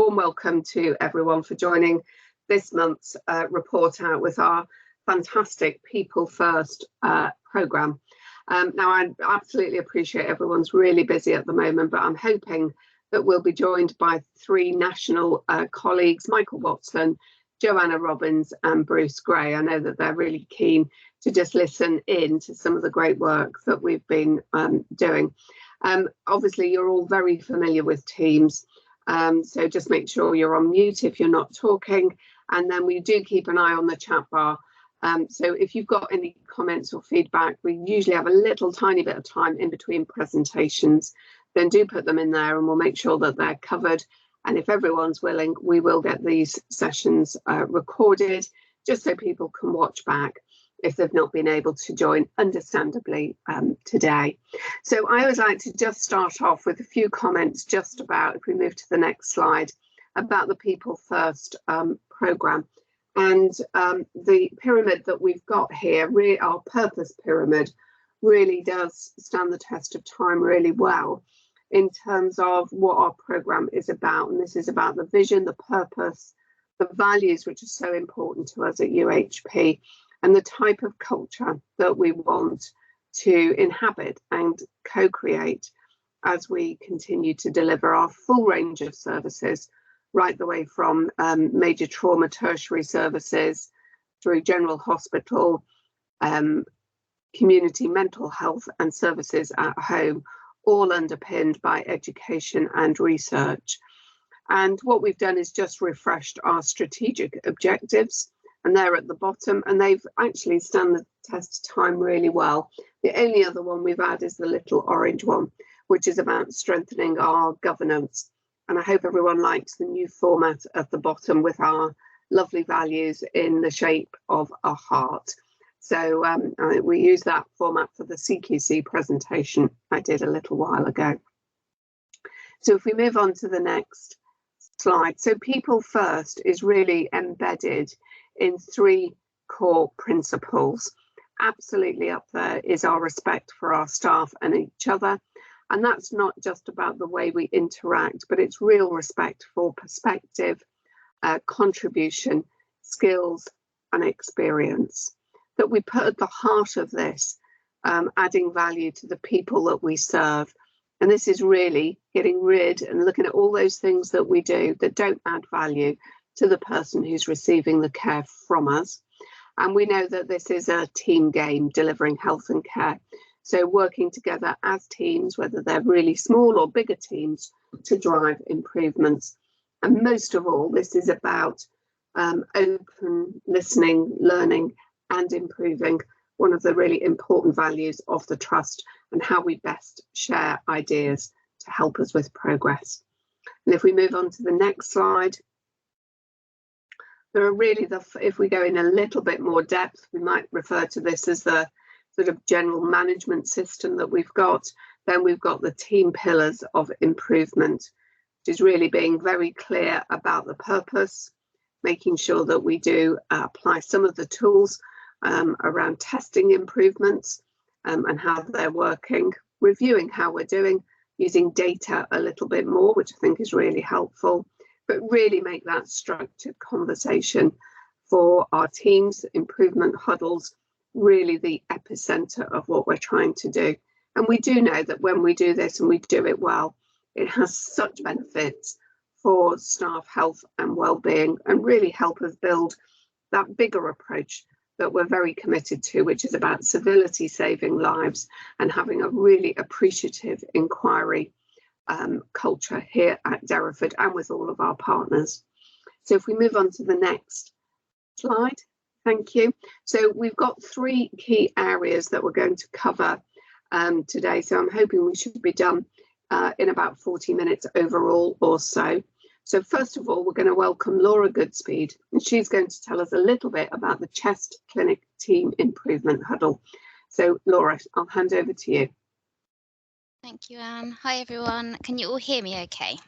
warm welcome to everyone for joining this month's report out with our fantastic People First programme. Now, I absolutely appreciate everyone's really busy at the moment, but I'm hoping that we'll be joined by three national colleagues, Michael Watson, Joanna Robbins and Bruce Gray. I know that they're really keen to just listen in to some of the great work that we've been doing. Obviously, you're all very familiar with Teams, so just make sure you're on mute if you're not talking, and then we do keep an eye on the chat bar. So if you've got any comments or feedback, we usually have a little tiny bit of time in between presentations, then do put them in there and we'll make sure that they're covered. And if everyone's willing, we will get these sessions recorded just so people can watch back if they've not been able to join, understandably, today. So I always like to just start off with a few comments just about, if we move to the next slide, about the People First programme. And the pyramid that we've got here, really our purpose pyramid, really does stand the test of time really well in terms of what our programme is about. And this is about the vision, the purpose, the values which are so important to us at UHP, and the type of culture that we want to inhabit and co-create as we continue to deliver our full range of services, right the way from major trauma tertiary services through general hospital, community mental health and services at home, all underpinned by education and research. And what we've done is just refreshed our strategic objectives, and they're at the bottom, and they've actually stand the test of time really well. The only other one we've had is the little orange one, which is about strengthening our governance. And I hope everyone likes the new format at the bottom with our lovely values in the shape of a heart. So we use that format for the CQC presentation I did a little while ago. So if we move on to the next slide. So People First is really embedded in three core principles. Absolutely up there is our respect for our staff and each other. And that's not just about the way we interact, but it's real respect for perspective, contribution, skills and experience that we put at the heart of this, adding value to the people that we serve. And this is really getting rid and looking at all those things that we do that don't add value to the person who's receiving the care from us. And we know that this is a team game, delivering health and care. So working together as teams, whether they're really small or bigger teams, to drive improvements. And most of all, this is about open listening, learning and improving, one of the really important values of the Trust, and how we best share ideas to help us with progress. And if we move on to the next slide, there are really if we go in a little bit more depth, we might refer to this as the sort of general management system that we've got. Then we've got the team pillars of improvement, which is really being very clear about the purpose, making sure that we do apply some of the tools around testing improvements and how they're working, reviewing how we're doing, using data a little bit more, which I think is really helpful, but really make that structured conversation for our teams, improvement huddles, really the epicenter of what we're trying to do. And we do know that when we do this and we do it well, it has such benefits for staff health and well-being, and really help us build that bigger approach that we're very committed to, which is about civility, saving lives, and having a really appreciative inquiry culture here at Derriford and with all of our partners. So if we move on to the next slide. Thank you. So we've got three key areas that we're going to cover today. So I'm hoping we should be done in about 40 minutes overall or so. So first of all, we're going to welcome Laura Goodspeed, and she's going to tell us a little bit about the Chest Clinic Team Improvement Huddle. So Laura, I'll hand over to you. Thank you, Anne. Hi, everyone. Can you all hear me okay?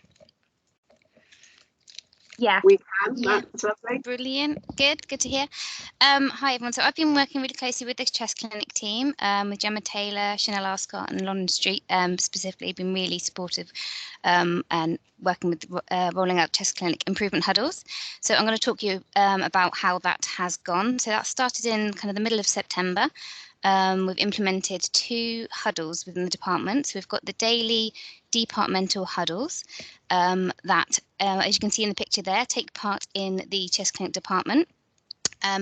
Yeah. We can. That's lovely. Brilliant. Good to hear. Hi everyone. So I've been working really closely with the chest clinic team, with Gemma Taylor, Chanel Ascott and London Street, specifically been really supportive and working with rolling out chest clinic improvement huddles. So I'm going to talk to you about how that has gone. So that started in kind of the middle of September. We've implemented 2 huddles within the department. So we've got the daily departmental huddles that, as you can see in the picture there, take part in the chest clinic department.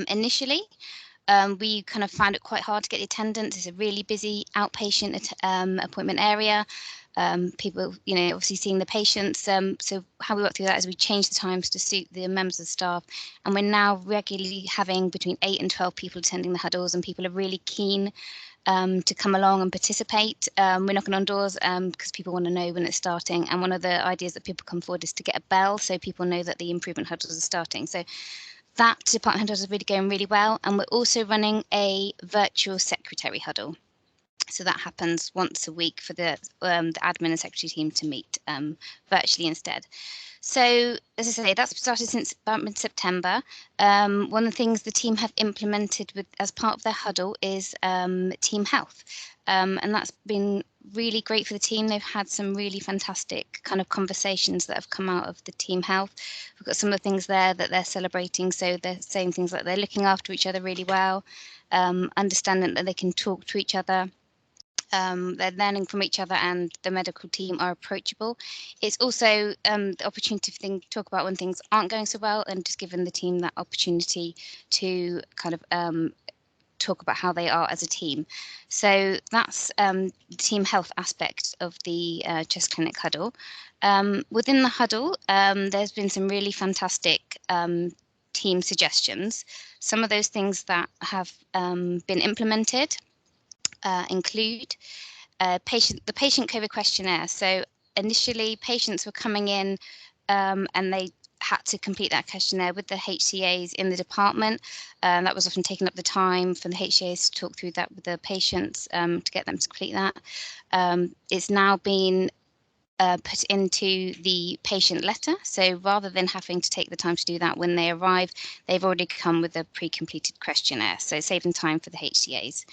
Initially, we kind of found it quite hard to get the attendance. It's a really busy outpatient appointment area. People, obviously seeing the patients. So how we work through that is we change the times to suit the members of staff, and we're now regularly having between 8 and 12 people attending the huddles, and people are really keen to come along and participate. We're knocking on doors because people want to know when it's starting, and one of the ideas that people come forward is to get a bell so people know that the improvement huddles are starting. So that department huddle is really going really well, and we're also running a virtual secretary huddle. So that happens once a week for the admin and secretary team to meet virtually instead. So, as I say, that's started since about mid-September. One of the things the team have implemented as part of their huddle is team health. And that's been really great for the team. They've had some really fantastic kind of conversations that have come out of the team health. We've got some of the things there that they're celebrating. So they're saying things like they're looking after each other really well, understanding that they can talk to each other. They're learning from each other, and the medical team are approachable. It's also the opportunity to talk about when things aren't going so well, and just giving the team that opportunity to kind of talk about how they are as a team. So that's the team health aspect of the chest clinic huddle. Within the huddle, there's been some really fantastic team suggestions. Some of those things that have been implemented include the patient COVID questionnaire. So initially patients were coming in and they had to complete that questionnaire with the HCAs in the department. That was often taking up the time for the HCAs to talk through that with the patients to get them to complete that. It's now been put into the patient letter. So rather than having to take the time to do that when they arrive, they've already come with a pre-completed questionnaire. So saving time for the HCAs.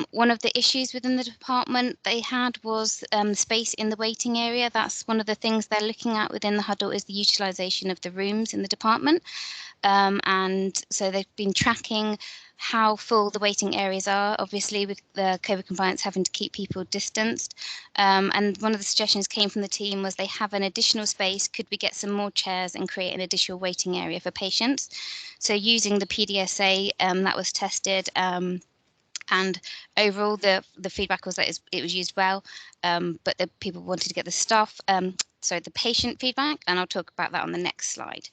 One of the issues within the department they had was space in the waiting area. That's one of the things they're looking at within the huddle, is the utilisation of the rooms in the department. And so they've been tracking how full the waiting areas are, obviously with the COVID compliance having to keep people distanced. And one of the suggestions came from the team was they have an additional space. Could we get some more chairs and create an additional waiting area for patients? So using the PDSA that was tested, and overall the feedback was that it was used well, but the people wanted to get the the patient feedback, and I'll talk about that on the next slide.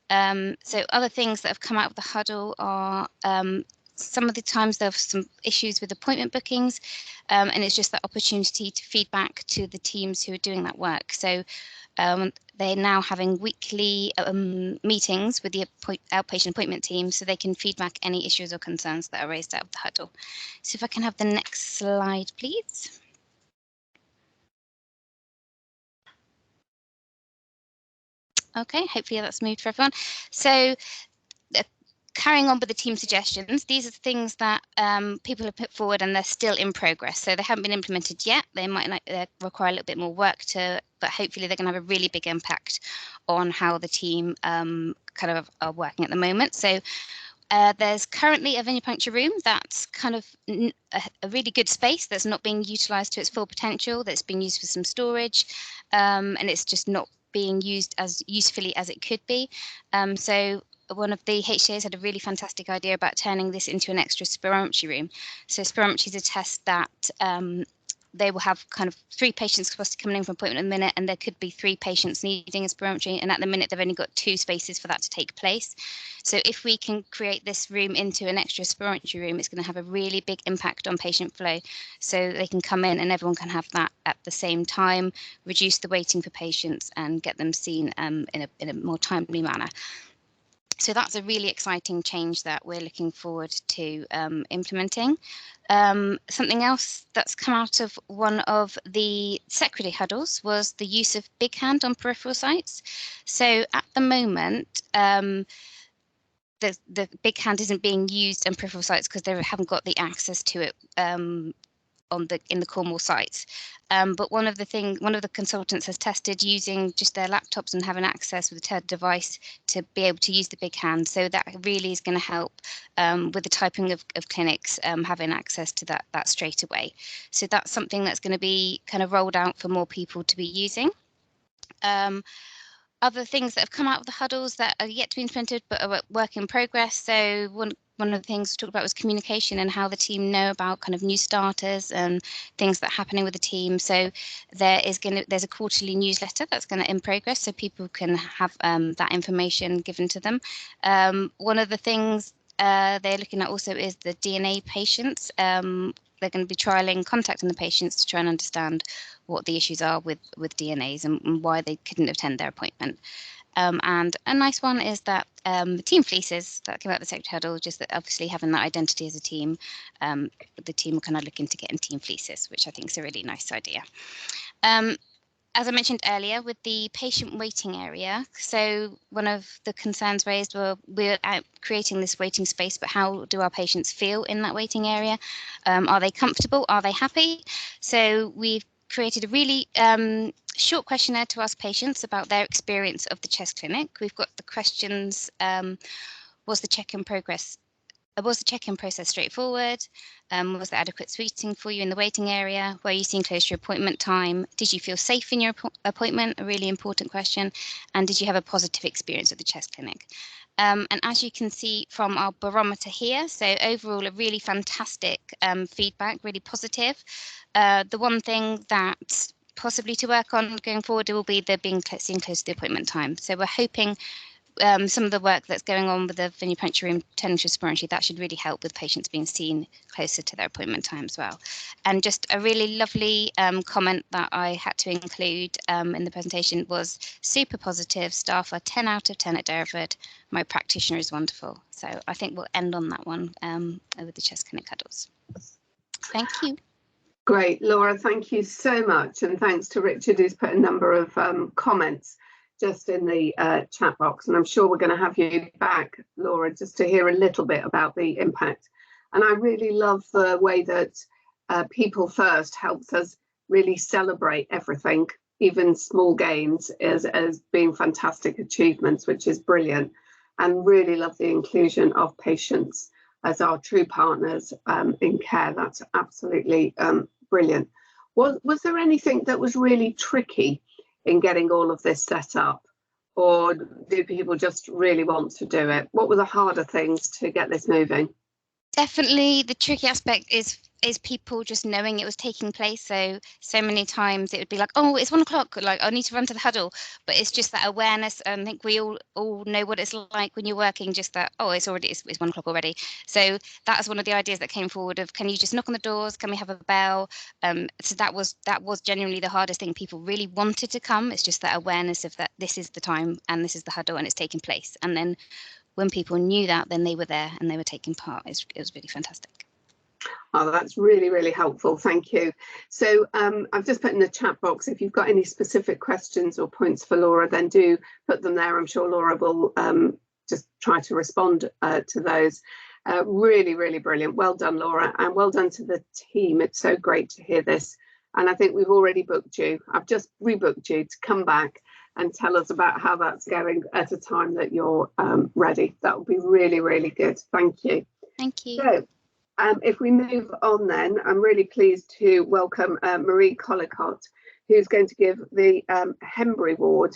So other things that have come out of the huddle are some of the times there are some issues with appointment bookings, and it's just that opportunity to feedback to the teams who are doing that work. So they're now having weekly meetings with the outpatient appointment team, so they can feedback any issues or concerns that are raised out of the huddle. So if I can have the next slide, please. Okay, hopefully that's moved for everyone. So carrying on with the team suggestions, these are things that people have put forward and they're still in progress. So they haven't been implemented yet. They might require a little bit more work but hopefully they're going to have a really big impact on how the team kind of are working at the moment. So there's currently a venipuncture room that's kind of a really good space that's not being utilised to its full potential, that's been used for some storage, and it's just not being used as usefully as it could be. So one of the HCAs had a really fantastic idea about turning this into an extra spirometry room. So spirometry is a test that they will have kind of 3 patients supposed to come in for appointment at the minute, and there could be 3 patients needing a spirometry, and at the minute they've only got 2 spaces for that to take place. So if we can create this room into an extra spirometry room, it's going to have a really big impact on patient flow. So they can come in and everyone can have that at the same time, reduce the waiting for patients and get them seen in a more timely manner. So that's a really exciting change that we're looking forward to implementing. Something else that's come out of one of the secretary huddles was the use of Big Hand on peripheral sites. So at the moment, the Big Hand isn't being used on peripheral sites because they haven't got the access to it in the Cornwall sites. But one of the consultants has tested using just their laptops and having access with a TED device to be able to use the Big Hand. So that really is going to help with the typing of clinics having access to that straight away. So that's something that's going to be kind of rolled out for more people to be using. Other things that have come out of the huddles that are yet to be implemented but are work in progress. So one of the things we talked about was communication and how the team know about kind of new starters and things that are happening with the team. So there's a quarterly newsletter that's going to in progress, so people can have that information given to them. One of the things they're looking at also is the DNA patients. They're going to be trialling contacting the patients to try and understand what the issues are with DNAs and why they couldn't attend their appointment. And a nice one is that team fleeces that came out of the secretary huddle, just that obviously having that identity as a team, the team are kind of looking to get in team fleeces, which I think is a really nice idea. As I mentioned earlier, with the patient waiting area, so one of the concerns raised were we're creating this waiting space, but how do our patients feel in that waiting area? Are they comfortable? Are they happy? So we've created a really short questionnaire to ask patients about their experience of the chest clinic. We've got the questions, was the check-in process straightforward? Was there adequate seating for you in the waiting area? Were you seen close to your appointment time? Did you feel safe in your appointment? A really important question. And did you have a positive experience at the chest clinic? And as you can see from our barometer here, so overall a really fantastic feedback, really positive. The one thing that possibly to work on going forward will be the being seen close to the appointment time. So we're hoping some of the work that's going on with the venipuncture turning to spirometry, that should really help with patients being seen closer to their appointment time as well. And just a really lovely comment that I had to include in the presentation was super positive. Staff are 10 out of 10 at Derriford. My practitioner is wonderful. So I think we'll end on that one with the chest clinic huddles. Thank you. Great, Laura, thank you so much. And thanks to Richard, who's put a number of comments just in the chat box. And I'm sure we're going to have you back, Laura, just to hear a little bit about the impact. And I really love the way that People First helps us really celebrate everything, even small gains, as being fantastic achievements, which is brilliant. And really love the inclusion of patients as our true partners in care. That's absolutely brilliant. Was there anything that was really tricky in getting all of this set up, or do people just really want to do it? What were the harder things to get this moving? Definitely the tricky aspect is people just knowing it was taking place. So many times it would be like, oh, it's 1 o'clock, like I need to run to the huddle. But it's just that awareness. And I think we all know what it's like when you're working, just that, oh, it's 1 o'clock already. So that is one of the ideas that came forward of, can you just knock on the doors? Can we have a bell? So that was genuinely the hardest thing. People really wanted to come. It's just that awareness of that this is the time and this is the huddle and it's taking place. And then when people knew that, then they were there and they were taking part. It was really fantastic. Oh, that's really, really helpful. Thank you. So I've just put in the chat box, if you've got any specific questions or points for Laura, then do put them there. I'm sure Laura will just try to respond to those. Really, really brilliant. Well done, Laura, and well done to the team. It's so great to hear this. And I think we've already booked you. I've just rebooked you to come back and tell us about how that's going at a time that you're ready. That would be really, really good. Thank you. Thank you. So, if we move on then, I'm really pleased to welcome Marie Collicott, who's going to give the Hembury Ward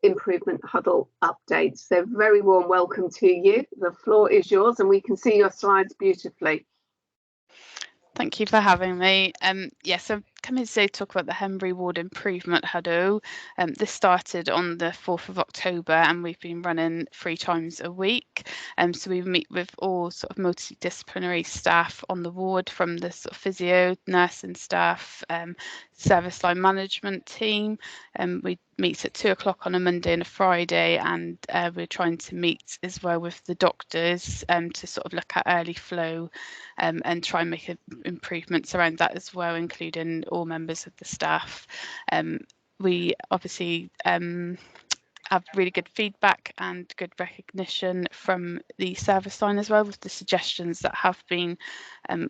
Improvement Huddle update. So very warm welcome to you. The floor is yours and we can see your slides beautifully. Thank you for having me. Yes, I'm coming today to talk about the Hembury Ward Improvement Huddle. This started on the 4th of October and we've been running 3 times a week. So we meet with all sort of multidisciplinary staff on the ward, from the sort of physio, nursing staff, service line management team. We meet at 2 o'clock on a Monday and a Friday, and we're trying to meet as well with the doctors to sort of look at early flow and try and make improvements around that as well, including all members of the staff. We obviously have really good feedback and good recognition from the service line as well, with the suggestions that have been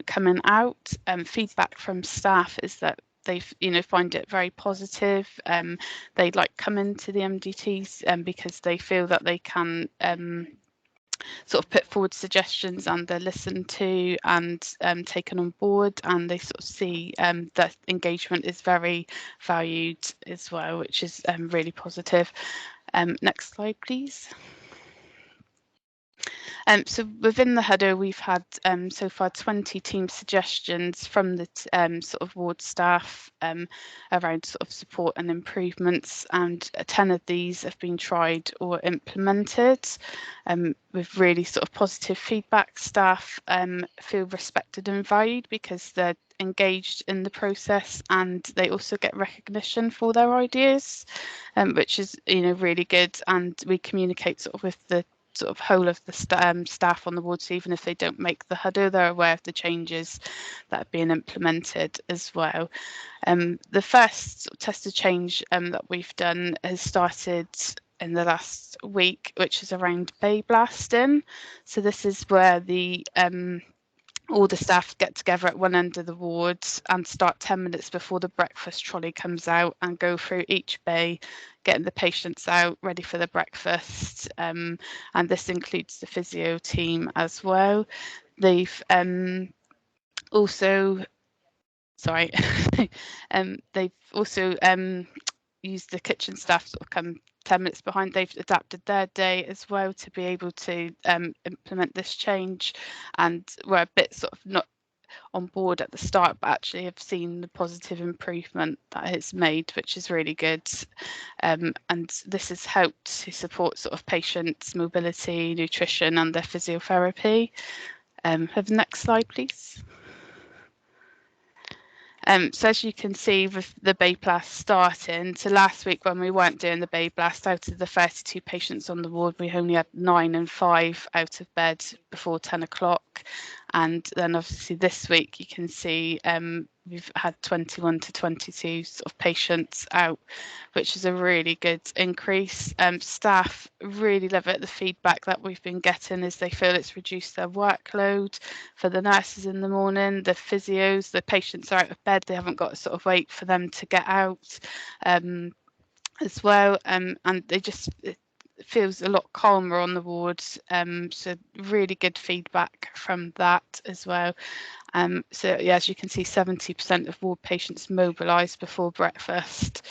coming out. Feedback from staff is that they find it very positive. They like coming to the MDTs because they feel that they can sort of put forward suggestions and they're listened to and taken on board, and they sort of see that engagement is very valued as well, which is really positive. Next slide, please. So within the Huddo, we've had so far 20 team suggestions from the sort of ward staff around sort of support and improvements, and 10 of these have been tried or implemented with really sort of positive feedback. Staff feel respected and valued because they're engaged in the process, and they also get recognition for their ideas, which is really good. And we communicate sort of with the sort of whole of the staff on the ward, so even if they don't make the Huddo, they're aware of the changes that are being implemented as well. The first test of change that we've done has started in the last week, which is around bay blasting. So this is where the all the staff get together at one end of the ward and start 10 minutes before the breakfast trolley comes out and go through each bay, getting the patients out ready for the breakfast. And this includes the physio team as well. They've also, sorry, they've also used the kitchen staff sort of come 10 minutes behind. They've adapted their day as well to be able to implement this change, and we're a bit sort of not on board at the start, but actually have seen the positive improvement that it's made, which is really good. And this has helped to support sort of patients' mobility, nutrition and their physiotherapy. Have the next slide, please. So as you can see with the bay blast starting, so last week when we weren't doing the bay blast, out of the 32 patients on the ward, we only had 9 and 5 out of bed before 10 o'clock. And then obviously this week you can see we've had 21 to 22 sort of patients out, which is a really good increase. Staff really love it. The feedback that we've been getting is they feel it's reduced their workload for the nurses in the morning, the physios, the patients are out of bed, they haven't got to sort of wait for them to get out as well. And they just, it feels a lot calmer on the wards. So really good feedback from that as well. So yeah, as you can see, 70% of ward patients mobilised before breakfast.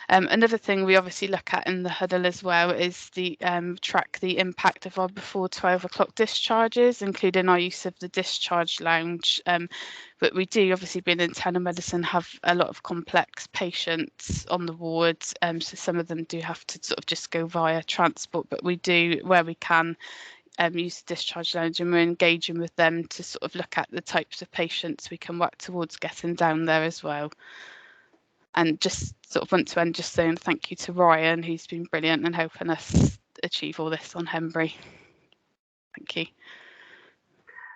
Another thing we obviously look at in the Huddo as well is the track the impact of our before 12 o'clock discharges, including our use of the discharge lounge. But we do, obviously being in telemedicine, have a lot of complex patients on the wards. So some of them do have to sort of just go via transport, but we do, where we can, use the discharge lounge, and we're engaging with them to sort of look at the types of patients we can work towards getting down there as well. And just sort of want to end just saying thank you to Ryan, who's been brilliant in helping us achieve all this on Henbury. Thank you.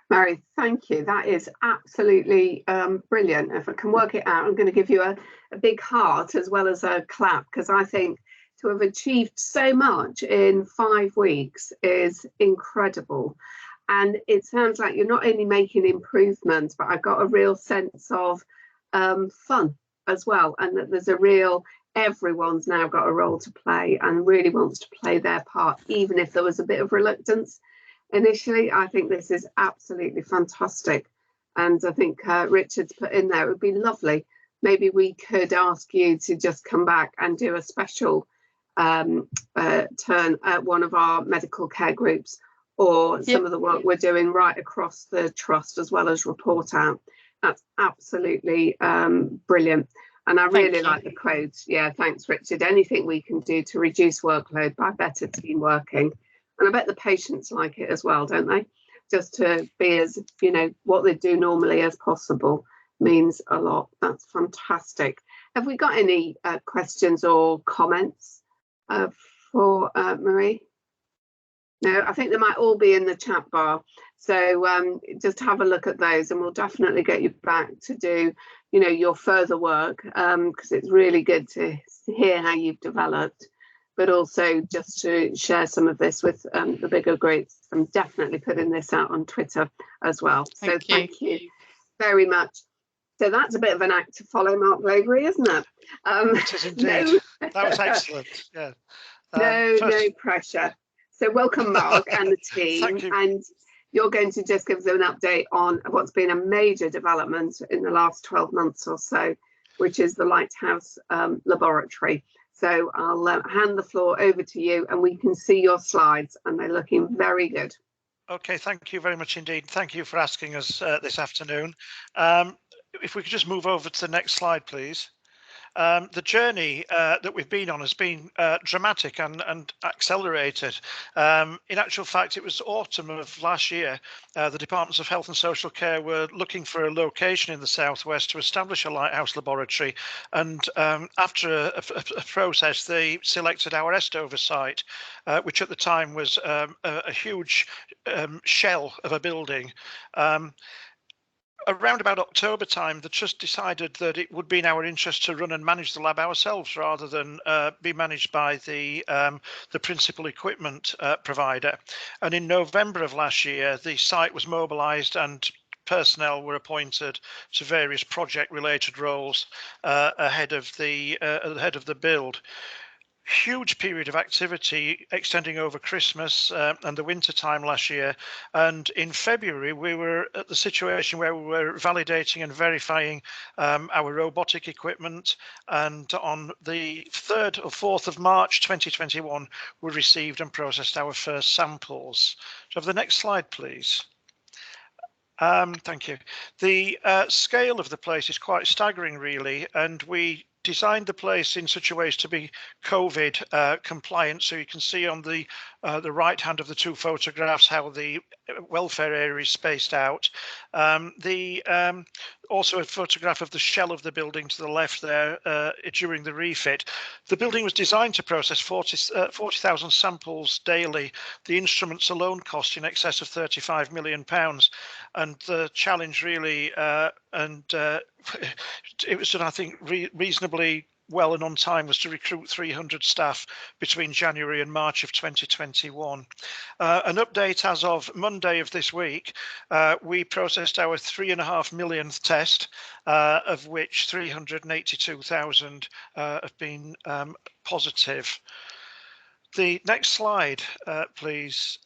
Mary, thank you. That is absolutely brilliant. If I can work it out, I'm going to give you a big heart as well as a clap, because I think to have achieved so much in 5 weeks is incredible. And it sounds like you're not only making improvements, but I've got a real sense of fun as well, and that there's a real, everyone's now got a role to play and really wants to play their part, even if there was a bit of reluctance initially. I think this is absolutely fantastic, and I think Richard's put in there, it would be lovely, maybe we could ask you to just come back and do a special turn at one of our medical care groups, or some of the work we're doing right across the trust, as well as report out. That's absolutely brilliant. And I really like the quotes. Yeah, thanks, Richard. Anything we can do to reduce workload by better team working. And I bet the patients like it as well, don't they? Just to be as, what they do normally as possible means a lot. That's fantastic. Have we got any questions or comments for Marie? No, I think they might all be in the chat bar. So just have a look at those, and we'll definitely get you back to do, you know, your further work, because it's really good to hear how you've developed, but also just to share some of this with the bigger groups. I'm definitely putting this out on Twitter as well. So thank you very much. So that's a bit of an act to follow, Mark Lavery, isn't it? It is indeed. That was excellent. Yeah. No pressure. So welcome, Mark, and the team. Thank you. And you're going to just give us an update on what's been a major development in the last 12 months or so, which is the Lighthouse Laboratory. So I'll hand the floor over to you, and we can see your slides, and they're looking very good. Okay, thank you very much indeed. Thank you for asking us this afternoon. If we could just move over to the next slide, please. The journey that we've been on has been dramatic and accelerated. In actual fact, it was autumn of last year. The Departments of Health and Social Care were looking for a location in the southwest to establish a lighthouse laboratory, and after a process, they selected our Estover site, which at the time was a huge shell of a building. Around about October time, the Trust decided that it would be in our interest to run and manage the lab ourselves rather than be managed by the principal equipment provider. And in November of last year, the site was mobilised and personnel were appointed to various project-related roles ahead of the build. Huge period of activity extending over Christmas and the winter time last year, and in February we were at the situation where we were validating and verifying our robotic equipment, and on the 3rd or 4th of March 2021 we received and processed our first samples. So have the next slide, please. Thank you. The scale of the place is quite staggering, really, and we designed the place in such a way as to be COVID compliant. So you can see on the right hand of the two photographs how the welfare area is spaced out. Also a photograph of the shell of the building to the left there during the refit. The building was designed to process 40,000 samples daily. The instruments alone cost in excess of £35 million. And the challenge really, it was done, I think, reasonably well and on time, was to recruit 300 staff between January and March of 2021. An update as of Monday of this week, we processed our 3.5 millionth test, of which 382,000 have been positive. The next slide, please,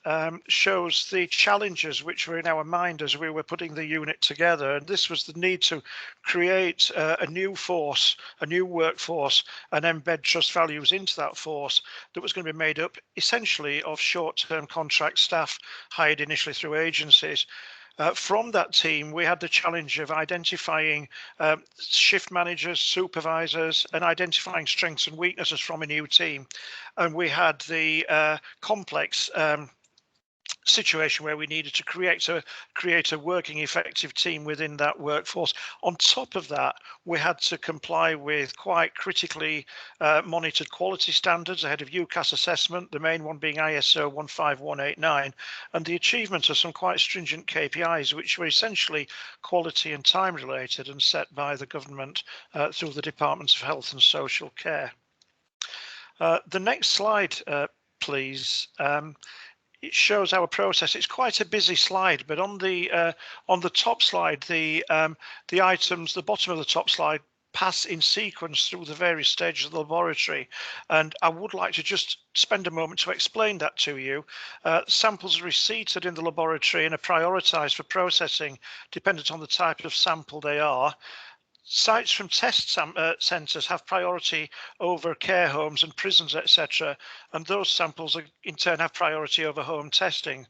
shows the challenges which were in our mind as we were putting the unit together. And this was the need to create a new force, a new workforce, and embed Trust values into that force that was going to be made up essentially of short-term contract staff hired initially through agencies. From that team, we had the challenge of identifying shift managers, supervisors, and identifying strengths and weaknesses from a new team. And we had the complex situation where we needed to create a working effective team within that workforce. On top of that, we had to comply with quite critically monitored quality standards ahead of UCAS assessment, the main one being ISO 15189, and the achievement of some quite stringent KPIs, which were essentially quality and time related and set by the government through the Departments of Health and Social Care. The next slide, please. It shows our process. It's quite a busy slide, but on the top slide, the items, the bottom of the top slide, pass in sequence through the various stages of the laboratory. And I would like to just spend a moment to explain that to you. Samples are receipted in the laboratory and are prioritised for processing, dependent on the type of sample they are. Sites from test centres have priority over care homes and prisons, etc., and those samples in turn have priority over home testing.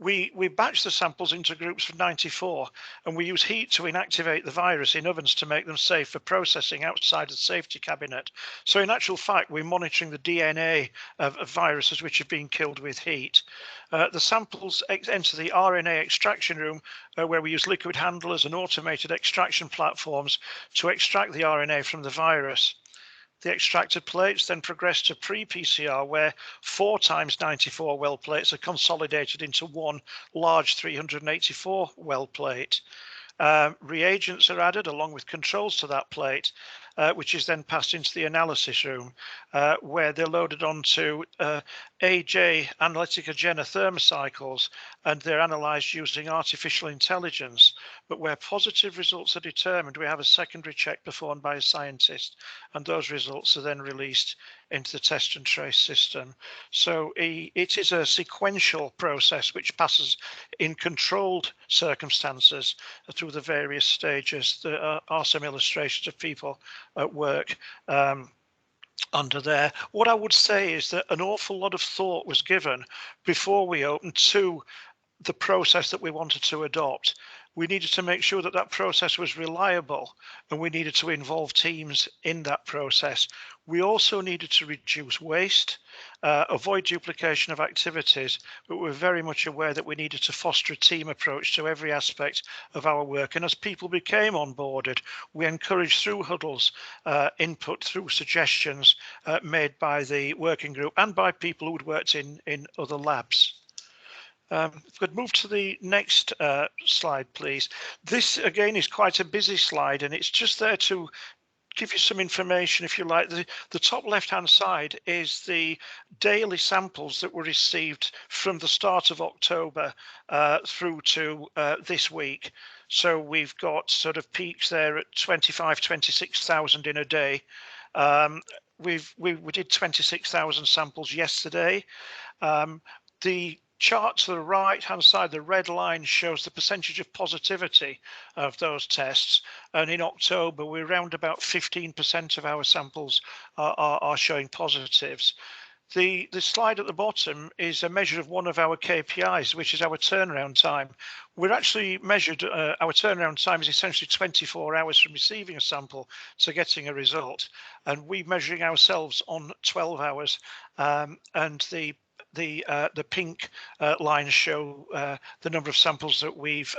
we batch the samples into groups of 94, and we use heat to inactivate the virus in ovens to make them safe for processing outside the safety cabinet. So in actual fact, we're monitoring the DNA of viruses which have been killed with heat. The samples enter the RNA extraction room, where we use liquid handlers and automated extraction platforms to extract the RNA from the virus. The extracted plates then progress to pre-PCR, where 4 times 94 well plates are consolidated into one large 384 well plate. Reagents are added along with controls to that plate, which is then passed into the analysis room, where they're loaded onto AJ Analytica Jenner thermocycles, and they're analysed using artificial intelligence. But where positive results are determined, we have a secondary check performed by a scientist, and those results are then released into the test and trace system. So it is a sequential process which passes in controlled circumstances through the various stages. There are some illustrations of people at work under there. What I would say is that an awful lot of thought was given before we opened to the process that we wanted to adopt. We needed to make sure that that process was reliable, and we needed to involve teams in that process. We also needed to reduce waste, avoid duplication of activities, but we're very much aware that we needed to foster a team approach to every aspect of our work. And as people became onboarded, we encouraged through huddles input through suggestions made by the working group and by people who'd worked in other labs. If we could move to the next slide, please. This again is quite a busy slide, and it's just there to give you some information, if you like. The top left-hand side is the daily samples that were received from the start of October through to this week. So we've got sort of peaks there at 26,000 in a day. We did 26,000 samples yesterday. The chart to the right hand side, the red line, shows the percentage of positivity of those tests, and in October we're around about 15% of our samples are showing positives. The slide at the bottom is a measure of one of our KPIs, which is our turnaround time. We're actually measured, our turnaround time is essentially 24 hours from receiving a sample to getting a result, and we're measuring ourselves on 12 hours, and the pink lines show the number of samples that we've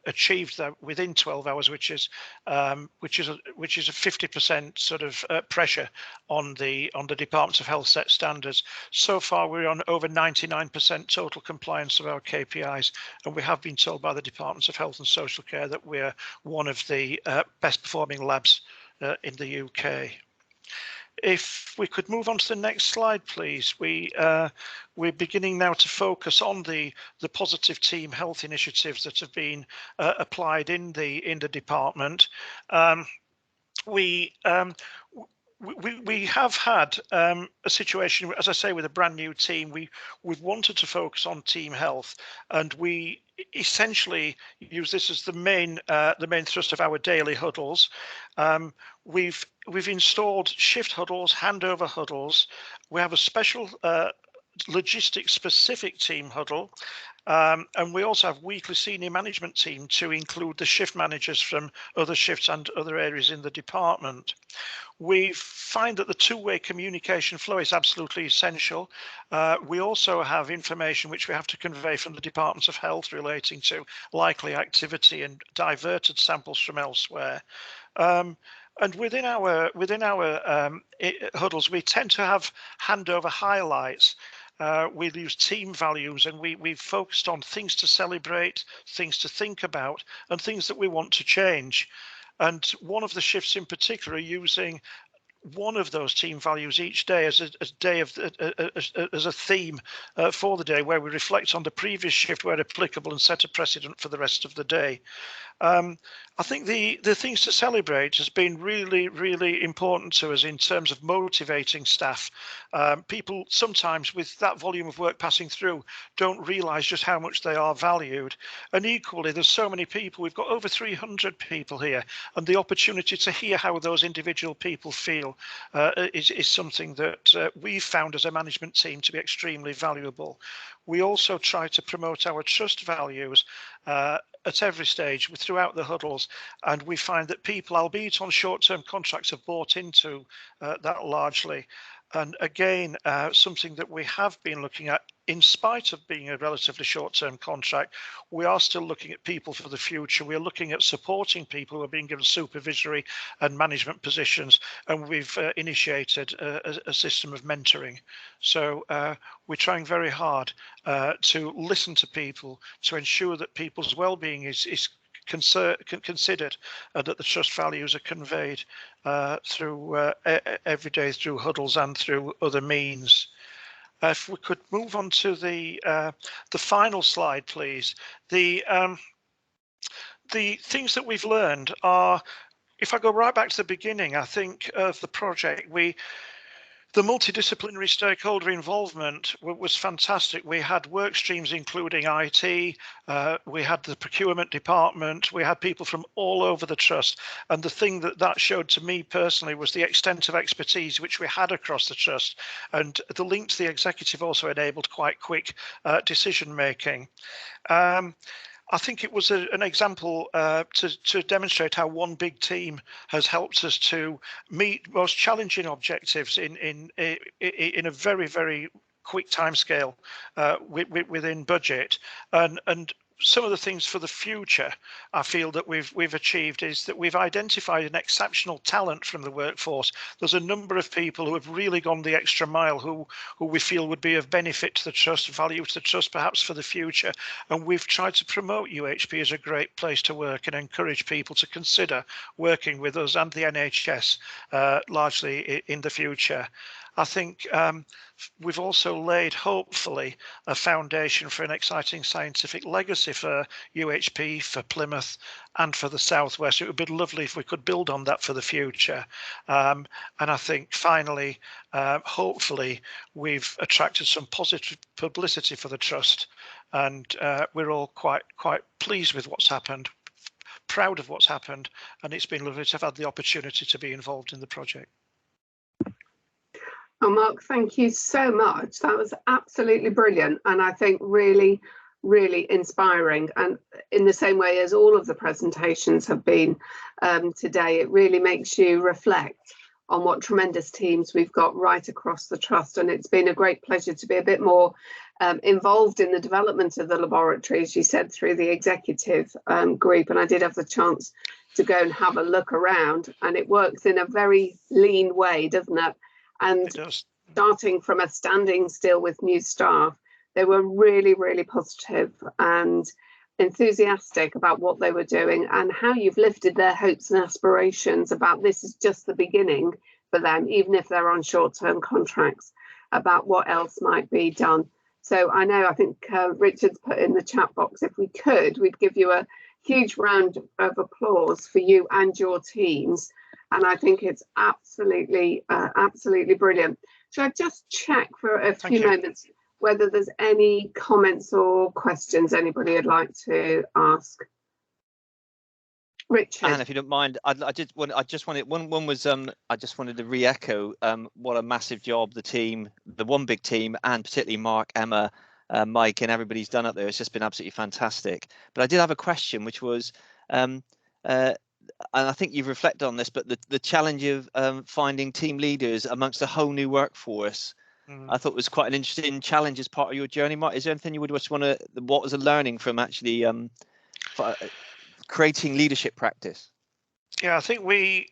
achieved within 12 hours, which is a 50% sort of pressure on the Department of Health set standards. So far, we're on over 99% total compliance of our KPIs, and we have been told by the Department of Health and Social Care that we're one of the best performing labs in the UK. If we could move on to the next slide, please. We're beginning now to focus on the positive team health initiatives that have been applied in the department. We have had a situation, as I say, with a brand new team. We've wanted to focus on team health, and we essentially use this as the main thrust of our daily huddles. We've installed shift huddles, handover huddles. We have a special logistics specific team huddle, and we also have weekly senior management team to include the shift managers from other shifts and other areas in the department. We find that the two-way communication flow is absolutely essential. We also have information which we have to convey from the Department of Health relating to likely activity and diverted samples from elsewhere. And within our huddles, we tend to have handover highlights. We use team values, and we've focused on things to celebrate, things to think about, and things that we want to change. And one of the shifts in particular are using one of those team values each day as a theme for the day, where we reflect on the previous shift where applicable and set a precedent for the rest of the day. I think the things to celebrate has been really, really important to us in terms of motivating staff. People sometimes with that volume of work passing through don't realise just how much they are valued. And equally, there's so many people, we've got over 300 people here, and the opportunity to hear how those individual people feel is something that we've found as a management team to be extremely valuable. We also try to promote our trust values at every stage throughout the huddles, and we find that people, albeit on short-term contracts, have bought into that largely. And again, something that we have been looking at, in spite of being a relatively short-term contract, we are still looking at people for the future. We're looking at supporting people who are being given supervisory and management positions, and we've initiated a system of mentoring. So we're trying very hard to listen to people, to ensure that people's well-being is considered, that the trust values are conveyed through every day through huddles and through other means. If we could move on to the final slide, please. The things that we've learned are, if I go right back to the beginning, I think of the project, the multidisciplinary stakeholder involvement was fantastic. We had work streams including IT, we had the procurement department, we had people from all over the trust. And the thing that showed to me personally was the extent of expertise which we had across the trust. And the link to the executive also enabled quite quick decision making. I think it was an example to demonstrate how one big team has helped us to meet most challenging objectives in a very, very quick timescale within budget. And some of the things for the future I feel that we've achieved is that we've identified an exceptional talent from the workforce. There's a number of people who have really gone the extra mile who we feel would be of benefit to the trust, value to the trust perhaps for the future. And we've tried to promote UHP as a great place to work and encourage people to consider working with us and the NHS largely in the future. I think we've also laid, hopefully, a foundation for an exciting scientific legacy for UHP, for Plymouth, and for the Southwest. It would be lovely if we could build on that for the future. And I think, finally, hopefully, we've attracted some positive publicity for the Trust, and we're all quite pleased with what's happened, proud of what's happened, and it's been lovely to have had the opportunity to be involved in the project. Oh, Mark, thank you so much. That was absolutely brilliant, and I think really, really inspiring. And in the same way as all of the presentations have been today, it really makes you reflect on what tremendous teams we've got right across the Trust. And it's been a great pleasure to be a bit more involved in the development of the laboratory, as you said, through the executive group. And I did have the chance to go and have a look around, and it works in a very lean way, doesn't it? And starting from a standing still with new staff, they were really, really positive and enthusiastic about what they were doing, and how you've lifted their hopes and aspirations about this is just the beginning for them, even if they're on short-term contracts, about what else might be done. So I think Richard's put in the chat box, if we could, we'd give you a huge round of applause for you and your teams. And I think it's absolutely brilliant. Should I just check for a few moments whether there's any comments or questions anybody would like to ask? Richard. And if you don't mind, I just wanted one was I just wanted to re-echo what a massive job the one big team, and particularly Mark, Emma, Mike, and everybody's done up there. It's just been absolutely fantastic. But I did have a question, which was, and I think you've reflected on this, but the challenge of finding team leaders amongst a whole new workforce, I thought was quite an interesting challenge as part of your journey. Mark, is there anything you would just want to? What was a learning from actually creating leadership practice? Yeah, I think we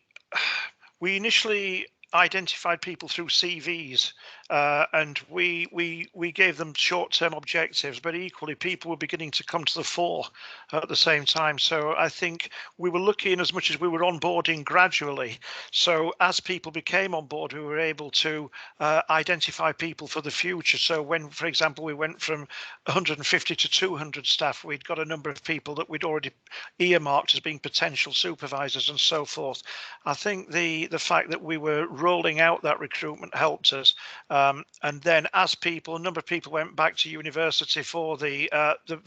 initially identified people through CVs and we gave them short-term objectives, but equally people were beginning to come to the fore at the same time. So I think we were lucky in as much as we were onboarding gradually. So as people became on board, we were able to identify people for the future. So when, for example, we went from 150 to 200 staff, we'd got a number of people that we'd already earmarked as being potential supervisors and so forth. I think the fact that we were rolling out that recruitment helped us. And then as a number of people went back to university for the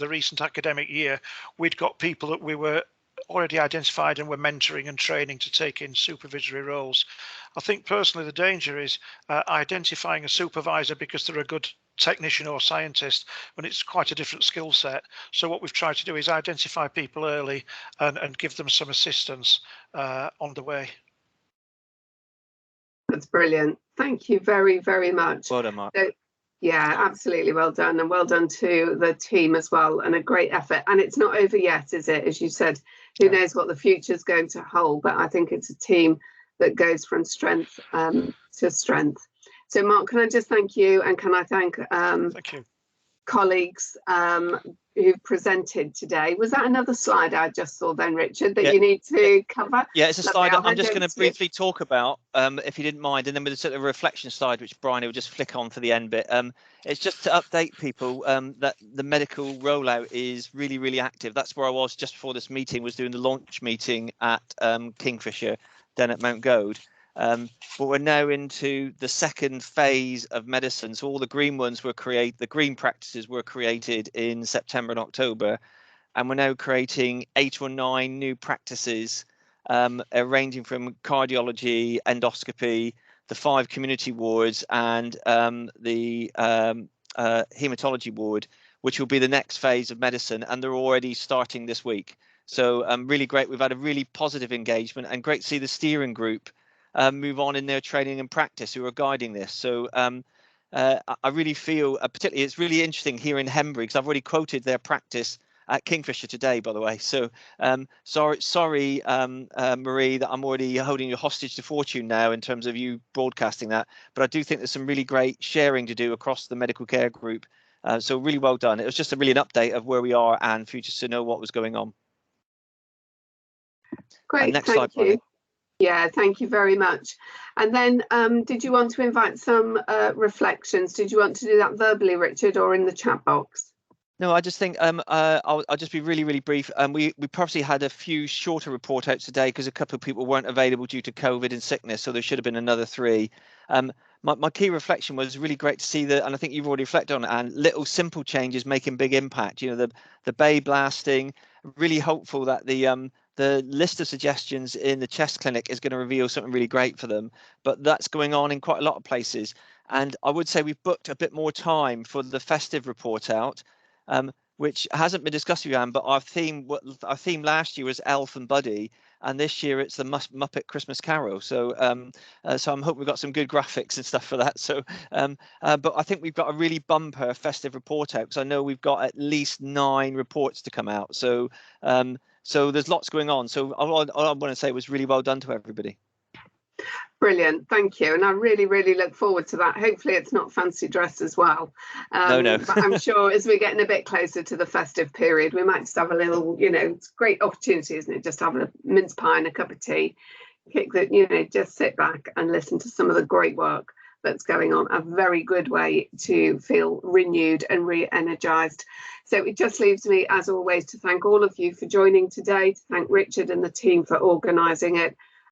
recent academic year, we'd got people that we were already identified and were mentoring and training to take in supervisory roles. I think personally the danger is identifying a supervisor because they're a good technician or scientist when it's quite a different skill set. So what we've tried to do is identify people early and give them some assistance on the way. That's brilliant. Thank you very, very much. Well done, Mark. So, yeah, absolutely well done, and well done to the team as well, and a great effort. And it's not over yet, is it? As you said, who knows what the future is going to hold, but I think it's a team that goes from strength to strength. So Mark, can I just thank you, and can I thank colleagues who've presented today. Was that another slide I just saw then, Richard, that you need to cover? Yeah, it's a slide I'm just going to briefly talk about, if you didn't mind, and then with a sort of reflection slide, which Brian will just flick on for the end bit. It's just to update people that the medical rollout is really, really active. That's where I was just before this meeting, was doing the launch meeting at Kingfisher, then at Mount Goad. But we're now into the second phase of medicine. So all the green ones were created, the green practices were created in September and October. And we're now creating 8 or 9 new practices, ranging from cardiology, endoscopy, the 5 community wards, and the hematology ward, which will be the next phase of medicine. And they're already starting this week. So really great. We've had a really positive engagement, and great to see the steering group move on in their training and practice who are guiding this. So I really feel, particularly, it's really interesting here in Henbury, because I've already quoted their practice at Kingfisher today, by the way. So sorry, Marie, that I'm already holding you hostage to fortune now in terms of you broadcasting that. But I do think there's some really great sharing to do across the medical care group. So really well done. It was just really an update of where we are and for you just to know what was going on. Great, next thank slide, you. Brian. Yeah, thank you very much. And then did you want to invite some reflections? Did you want to do that verbally, Richard, or in the chat box? No, I just think I'll just be really, really brief. We purposely had a few shorter report outs today because a couple of people weren't available due to COVID and sickness, so there should have been another 3. My key reflection was really great to see that, and I think you've already reflected on it, and little simple changes making big impact. You know, the bay blasting, really hopeful that the list of suggestions in the chest clinic is going to reveal something really great for them, but that's going on in quite a lot of places. And I would say we've booked a bit more time for the festive report out, which hasn't been discussed with you, Anne, but our theme last year was Elf and Buddy, and this year it's the Muppet Christmas Carol. So so I'm hoping we've got some good graphics and stuff for that. So but I think we've got a really bumper festive report out, because I know we've got at least 9 reports to come out. So so there's lots going on. So all I want to say was really well done to everybody. Brilliant, thank you. And I really, really look forward to that. Hopefully it's not fancy dress as well. No. But I'm sure as we're getting a bit closer to the festive period, we might just have a little, it's a great opportunity, isn't it? Just have a mince pie and a cup of tea, just sit back and listen to some of the great work that's going on. A very good way to feel renewed and re-energized. So it just leaves me, as always, to thank all of you for joining today, to thank Richard and the team for organising it,